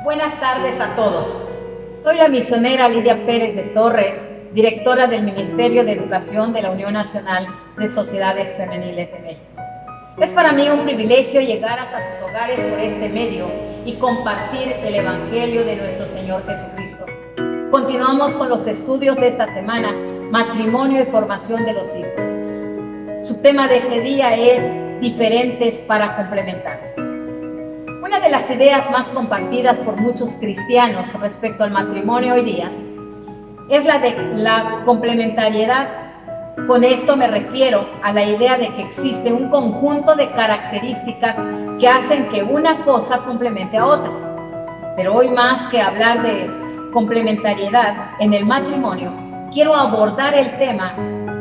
Buenas tardes a todos. Soy la misionera Lidia Pérez de Torres, directora del Ministerio de Educación de la Unión Nacional de Sociedades Femeniles de México. Es para mí un privilegio llegar hasta sus hogares por este medio y compartir el Evangelio de nuestro Señor Jesucristo. Continuamos con los estudios de esta semana, matrimonio y formación de los hijos. Su tema de este día es diferentes para complementarse. Una de las ideas más compartidas por muchos cristianos respecto al matrimonio hoy día es la de la complementariedad. Con esto me refiero a la idea de que existe un conjunto de características que hacen que una cosa complemente a otra. Pero hoy, más que hablar de complementariedad en el matrimonio, quiero abordar el tema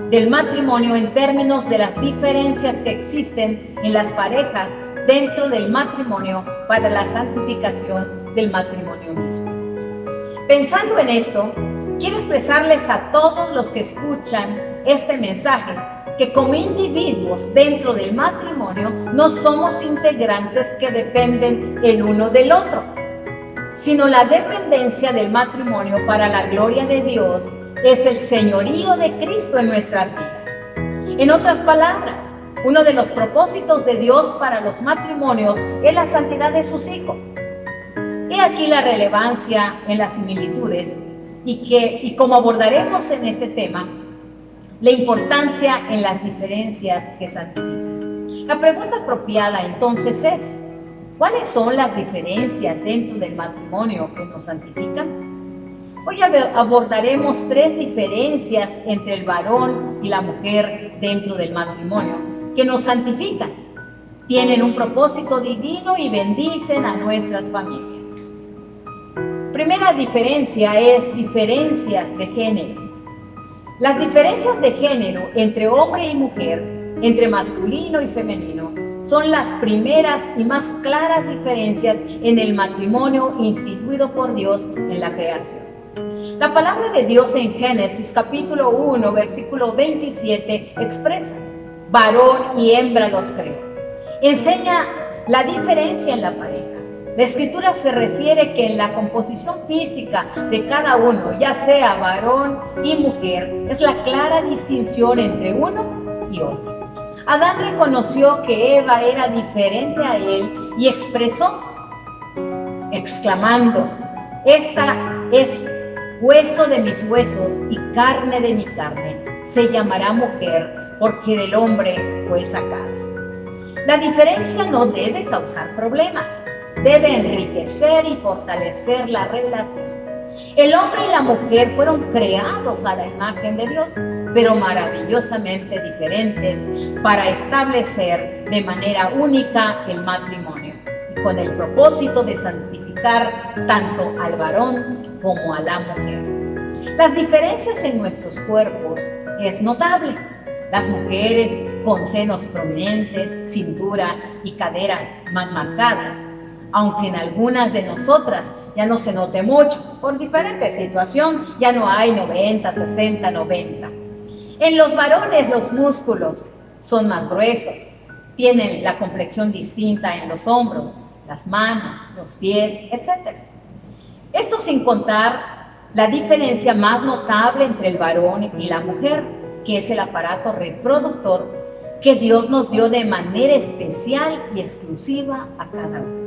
del matrimonio en términos de las diferencias que existen en las parejas dentro del matrimonio para la santificación del matrimonio mismo. Pensando en esto, quiero expresarles a todos los que escuchan este mensaje que como individuos dentro del matrimonio no somos integrantes que dependen el uno del otro, sino la dependencia del matrimonio para la gloria de Dios es el señorío de Cristo en nuestras vidas. En otras palabras, uno de los propósitos de Dios para los matrimonios es la santidad de sus hijos. He aquí la relevancia en las similitudes y como abordaremos en este tema, la importancia en las diferencias que santifican. La pregunta apropiada entonces es, ¿cuáles son las diferencias dentro del matrimonio que nos santifican? Hoy abordaremos 3 diferencias entre el varón y la mujer dentro del matrimonio que nos santifican, tienen un propósito divino y bendicen a nuestras familias. Primera diferencia es diferencias de género. Las diferencias de género entre hombre y mujer, entre masculino y femenino, son las primeras y más claras diferencias en el matrimonio instituido por Dios en la creación. La palabra de Dios en Génesis capítulo 1, versículo 27 expresa: varón y hembra los creó. Enseña la diferencia en la pareja. La Escritura se refiere que en la composición física de cada uno, ya sea varón y mujer, es la clara distinción entre uno y otro. Adán reconoció que Eva era diferente a él y expresó, exclamando: esta es hueso de mis huesos y carne de mi carne, se llamará mujer, porque del hombre fue sacada. La diferencia no debe causar problemas, debe enriquecer y fortalecer la relación. El hombre y la mujer fueron creados a la imagen de Dios, pero maravillosamente diferentes para establecer de manera única el matrimonio, y con el propósito de santificar tanto al varón como a la mujer. Las diferencias en nuestros cuerpos es notable. Las mujeres con senos prominentes, cintura y cadera más marcadas, aunque en algunas de nosotras ya no se note mucho, por diferente situación, ya no hay 90, 60, 90. En los varones los músculos son más gruesos, tienen la complexión distinta en los hombros, las manos, los pies, etc. Esto sin contar la diferencia más notable entre el varón y la mujer, que es el aparato reproductor que Dios nos dio de manera especial y exclusiva a cada uno.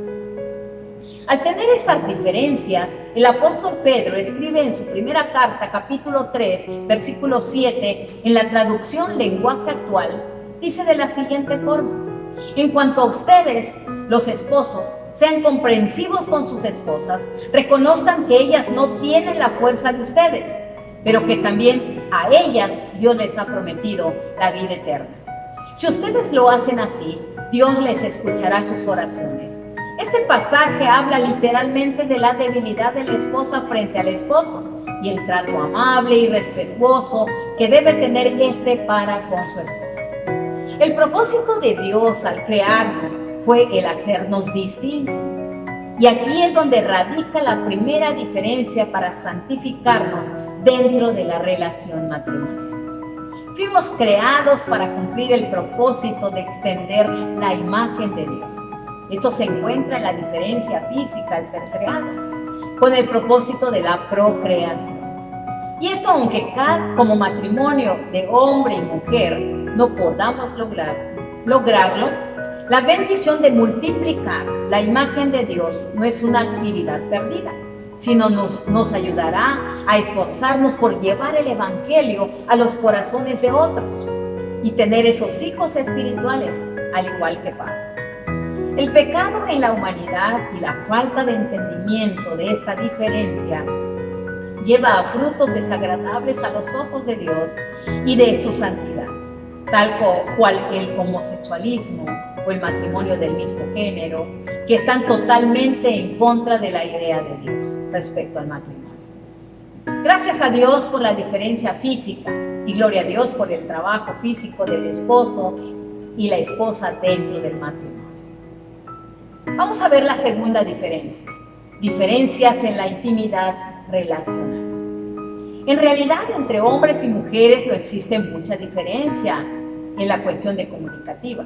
Al tener estas diferencias, el apóstol Pedro escribe en su primera carta, capítulo 3, versículo 7, en la traducción lenguaje actual, dice de la siguiente forma: en cuanto a ustedes, los esposos, sean comprensivos con sus esposas, reconozcan que ellas no tienen la fuerza de ustedes, pero que también a ellas Dios les ha prometido la vida eterna. Si ustedes lo hacen así, Dios les escuchará sus oraciones. Este pasaje habla literalmente de la debilidad de la esposa frente al esposo y el trato amable y respetuoso que debe tener éste para con su esposa. El propósito de Dios al crearnos fue el hacernos distintos. Y aquí es donde radica la primera diferencia para santificarnos dentro de la relación matrimonial. Fuimos creados para cumplir el propósito de extender la imagen de Dios. Esto se encuentra en la diferencia física al ser creados, con el propósito de la procreación. Y esto, aunque como matrimonio de hombre y mujer no podamos lograrlo, la bendición de multiplicar la imagen de Dios no es una actividad perdida, sino nos ayudará a esforzarnos por llevar el Evangelio a los corazones de otros y tener esos hijos espirituales, al igual que Pablo. El pecado en la humanidad y la falta de entendimiento de esta diferencia lleva a frutos desagradables a los ojos de Dios y de su santidad, tal cual el homosexualismo o el matrimonio del mismo género, que están totalmente en contra de la idea de Dios respecto al matrimonio. Gracias a Dios por la diferencia física y gloria a Dios por el trabajo físico del esposo y la esposa dentro del matrimonio. Vamos a ver la segunda diferencia: diferencias en la intimidad relacional. En realidad, entre hombres y mujeres no existe mucha diferencia en la cuestión de comunicativa.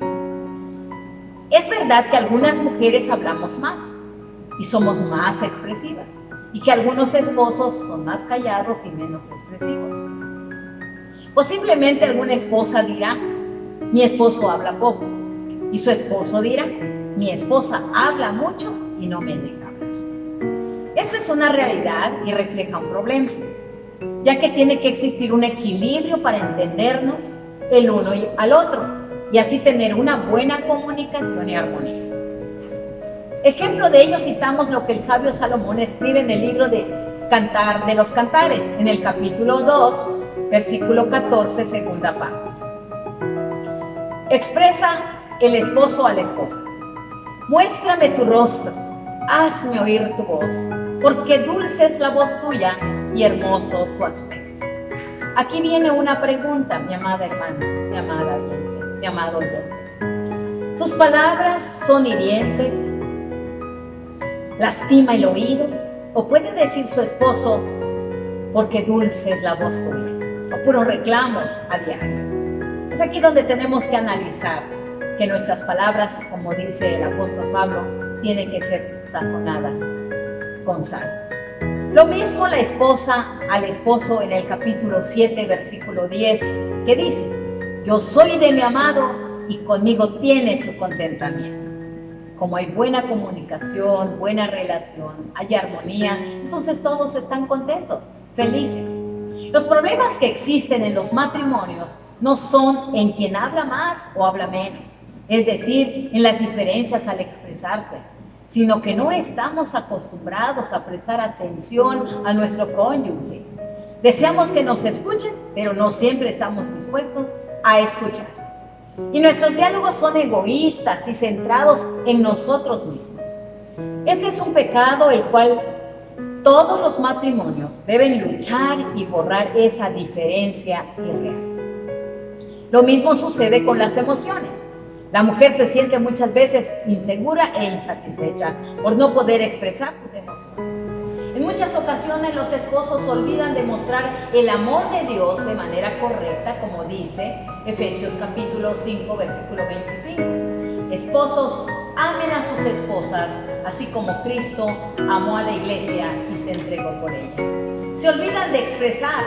Es verdad que algunas mujeres hablamos más y somos más expresivas, y que algunos esposos son más callados y menos expresivos. Posiblemente alguna esposa dirá: mi esposo habla poco, y su esposo dirá: mi esposa habla mucho y no me deja hablar. Esto es una realidad y refleja un problema, ya que tiene que existir un equilibrio para entendernos el uno al otro y así tener una buena comunicación y armonía. Ejemplo de ello citamos lo que el sabio Salomón escribe en el libro de los Cantares, en el capítulo 2, versículo 14, segunda parte. Expresa el esposo a la esposa: muéstrame tu rostro, hazme oír tu voz, porque dulce es la voz tuya y hermoso tu aspecto. Aquí viene una pregunta, mi amada hermana, mi amada oyente, mi amado oyente. ¿Sus palabras son hirientes? ¿Lastima el oído? ¿O puede decir su esposo: porque dulce es la voz tuya? O puros reclamos a diario. Es aquí donde tenemos que analizar que nuestras palabras, como dice el apóstol Pablo, tienen que ser sazonadas con sal. Lo mismo la esposa al esposo en el capítulo 7, versículo 10, que dice: yo soy de mi amado y conmigo tiene su contentamiento. Como hay buena comunicación, buena relación, hay armonía, entonces todos están contentos, felices. Los problemas que existen en los matrimonios no son en quien habla más o habla menos, es decir, en las diferencias al expresarse, sino que no estamos acostumbrados a prestar atención a nuestro cónyuge. Deseamos que nos escuchen, pero no siempre estamos dispuestos a escuchar. Y nuestros diálogos son egoístas y centrados en nosotros mismos. Este es un pecado el cual todos los matrimonios deben luchar y borrar esa diferencia irreal. Lo mismo sucede con las emociones. La mujer se siente muchas veces insegura e insatisfecha por no poder expresar sus emociones. En muchas ocasiones los esposos olvidan de mostrar el amor de Dios de manera correcta, como dice Efesios capítulo 5, versículo 25. Esposos, amen a sus esposas, así como Cristo amó a la iglesia y se entregó por ella. Se olvidan de expresar: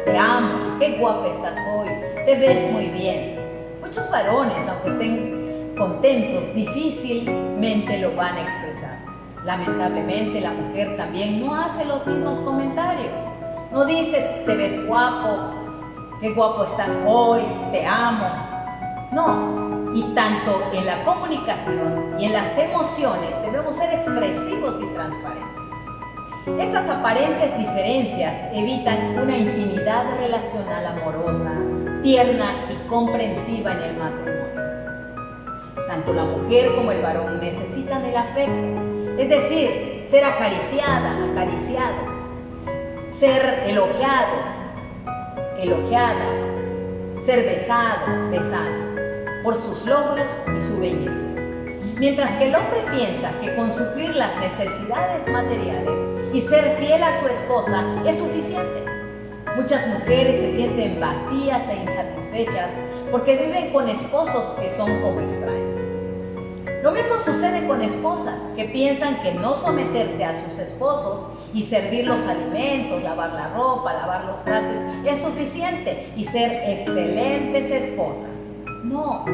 te amo, qué guapa estás hoy, te ves muy bien. Muchos varones, aunque estén contentos, difícilmente lo van a expresar. Lamentablemente la mujer también no hace los mismos comentarios. No dice: te ves guapo, qué guapo estás hoy, te amo. No, y tanto en la comunicación y en las emociones debemos ser expresivos y transparentes. Estas aparentes diferencias evitan una intimidad relacional amorosa, tierna y comprensiva en el matrimonio. Tanto la mujer como el varón necesitan el afecto, es decir, ser acariciada, acariciado, ser elogiado, elogiada, ser besado, besada, por sus logros y su belleza. Mientras que el hombre piensa que con suplir las necesidades materiales y ser fiel a su esposa es suficiente. Muchas mujeres se sienten vacías e insatisfechas porque viven con esposos que son como extraños. Lo mismo sucede con esposas que piensan que no someterse a sus esposos y servir los alimentos, lavar la ropa, lavar los trastes es suficiente y ser excelentes esposas. No,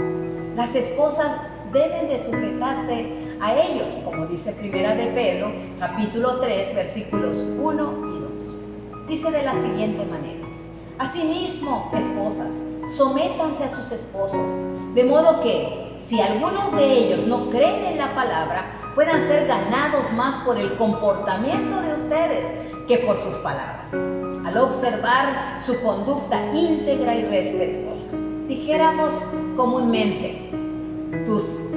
las esposas deben de sujetarse a ellos, como dice Primera de Pedro, capítulo 3, versículos 1 y 2. Dice de la siguiente manera: asimismo, esposas, sométanse a sus esposos, de modo que, si algunos de ellos no creen en la palabra, puedan ser ganados más por el comportamiento de ustedes que por sus palabras, al observar su conducta íntegra y respetuosa. Dijéramos comúnmente: tus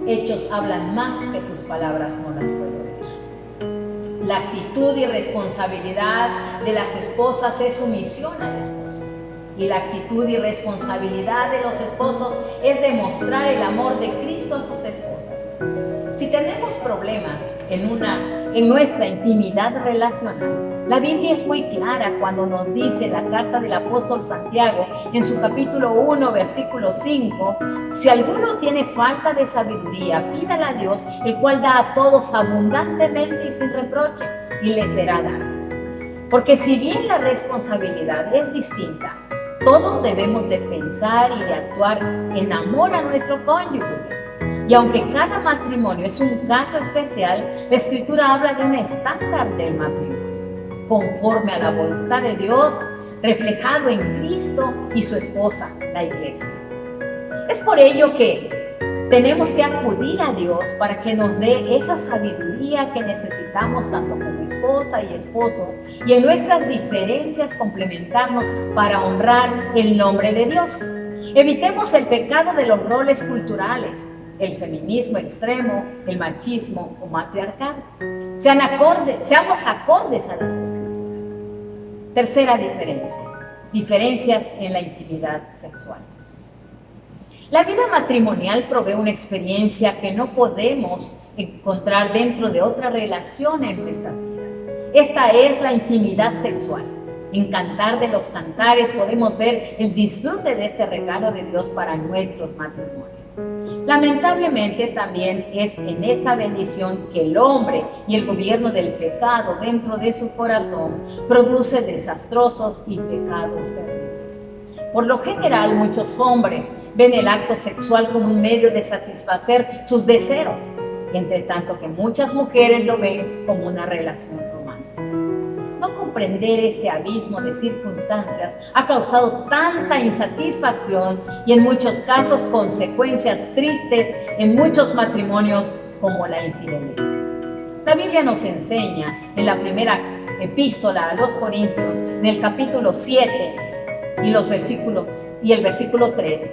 hechos hablan más que tus palabras no las puedo oír. La actitud y responsabilidad de las esposas es sumisión al esposo. Y la actitud y responsabilidad de los esposos es demostrar el amor de Cristo a sus esposas. Si tenemos problemas en nuestra intimidad relacional, la Biblia es muy clara cuando nos dice la carta del apóstol Santiago en su capítulo 1, versículo 5: si alguno tiene falta de sabiduría, pídala a Dios, el cual da a todos abundantemente y sin reproche, y le será dado. Porque si bien la responsabilidad es distinta, todos debemos de pensar y de actuar en amor a nuestro cónyuge. Y aunque cada matrimonio es un caso especial, la Escritura habla de un estándar del matrimonio, conforme a la voluntad de Dios, reflejado en Cristo y su esposa, la Iglesia. Es por ello que tenemos que acudir a Dios para que nos dé esa sabiduría que necesitamos tanto como esposa y esposo, y en nuestras diferencias complementarnos para honrar el nombre de Dios. Evitemos el pecado de los roles culturales, el feminismo extremo, el machismo o matriarcado. Seamos acordes a las Escrituras. Tercera diferencia: diferencias en la intimidad sexual. La vida matrimonial provee una experiencia que no podemos encontrar dentro de otra relación en nuestras vidas. Esta es la intimidad sexual. En Cantar de los Cantares podemos ver el disfrute de este regalo de Dios para nuestros matrimonios. Lamentablemente también es en esta bendición que el hombre y el gobierno del pecado dentro de su corazón produce desastrosos y pecados terribles. Por lo general, muchos hombres ven el acto sexual como un medio de satisfacer sus deseos, entre tanto que muchas mujeres lo ven como una relación romántica. No comprender este abismo de circunstancias ha causado tanta insatisfacción y en muchos casos consecuencias tristes en muchos matrimonios como la infidelidad. La Biblia nos enseña en la primera epístola a los Corintios, en el capítulo 7 y el versículo 3: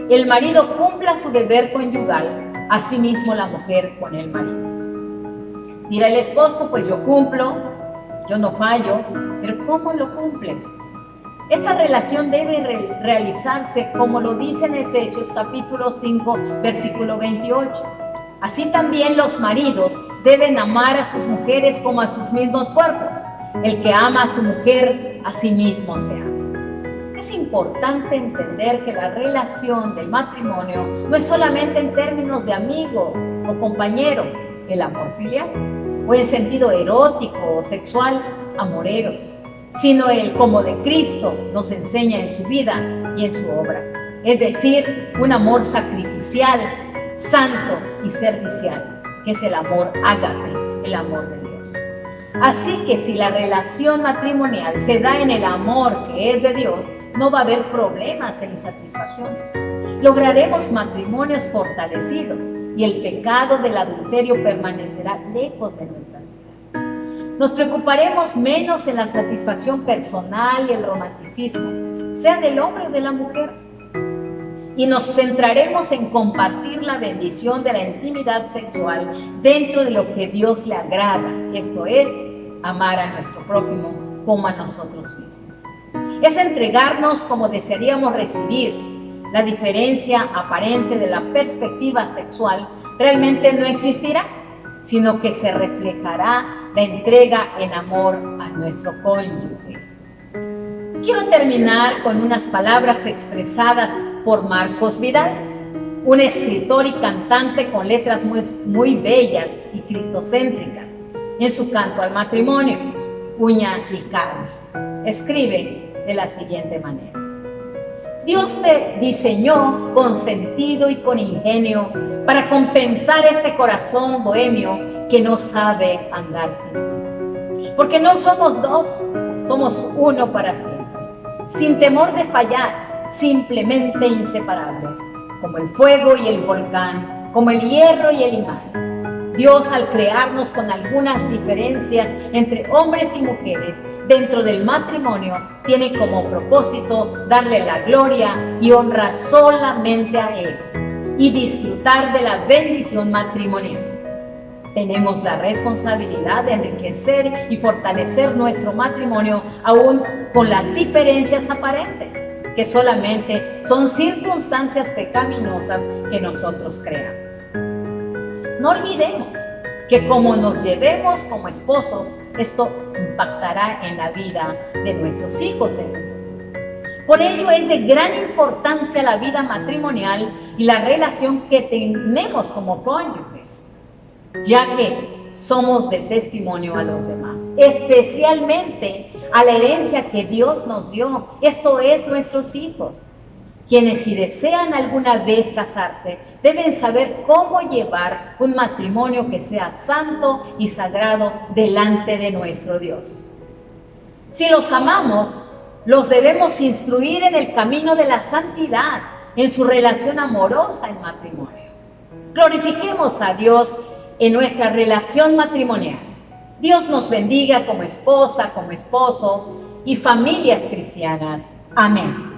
el marido cumpla su deber conyugal, asimismo la mujer con el marido. Dirá el esposo: pues yo cumplo, yo no fallo, pero ¿cómo lo cumples? Esta relación debe realizarse como lo dice en Efesios capítulo 5, versículo 28. Así también los maridos deben amar a sus mujeres como a sus mismos cuerpos. El que ama a su mujer, a sí mismo se ama. Es importante entender que la relación del matrimonio no es solamente en términos de amigo o compañero, el amor filial, o en sentido erótico o sexual, amoreros, sino el como de Cristo nos enseña en su vida y en su obra, es decir, un amor sacrificial, santo y servicial, que es el amor ágape, el amor de Dios. Así que si la relación matrimonial se da en el amor que es de Dios, no va a haber problemas e insatisfacciones. Lograremos matrimonios fortalecidos y el pecado del adulterio permanecerá lejos de nuestras vidas. Nos preocuparemos menos en la satisfacción personal y el romanticismo, sea del hombre o de la mujer. y nos centraremos en compartir la bendición de la intimidad sexual dentro de lo que Dios le agrada, esto es, amar a nuestro prójimo como a nosotros mismos. Es entregarnos como desearíamos recibir. La diferencia aparente de la perspectiva sexual realmente no existirá, sino que se reflejará la entrega en amor a nuestro cónyuge. Quiero terminar con unas palabras expresadas por Marcos Vidal, un escritor y cantante con letras muy bellas y cristocéntricas, en su canto al matrimonio, Uña y Carne. Escribe de la siguiente manera: Dios te diseñó con sentido y con ingenio para compensar este corazón bohemio que no sabe andar sin ti. Porque no somos dos, somos uno para siempre, sin temor de fallar, simplemente inseparables, como el fuego y el volcán, como el hierro y el imán. Dios, al crearnos con algunas diferencias entre hombres y mujeres dentro del matrimonio, tiene como propósito darle la gloria y honra solamente a Él y disfrutar de la bendición matrimonial. Tenemos la responsabilidad de enriquecer y fortalecer nuestro matrimonio aún con las diferencias aparentes, que solamente son circunstancias pecaminosas que nosotros creamos. No olvidemos que como nos llevemos como esposos, esto impactará en la vida de nuestros hijos en el futuro. Por ello es de gran importancia la vida matrimonial y la relación que tenemos como cónyuges, ya que somos de testimonio a los demás, especialmente a la herencia que Dios nos dio, esto es nuestros hijos, quienes si desean alguna vez casarse, deben saber cómo llevar un matrimonio que sea santo y sagrado delante de nuestro Dios. Si los amamos, los debemos instruir en el camino de la santidad, en su relación amorosa en matrimonio. Glorifiquemos a Dios en nuestra relación matrimonial. Dios nos bendiga como esposa, como esposo y familias cristianas. Amén.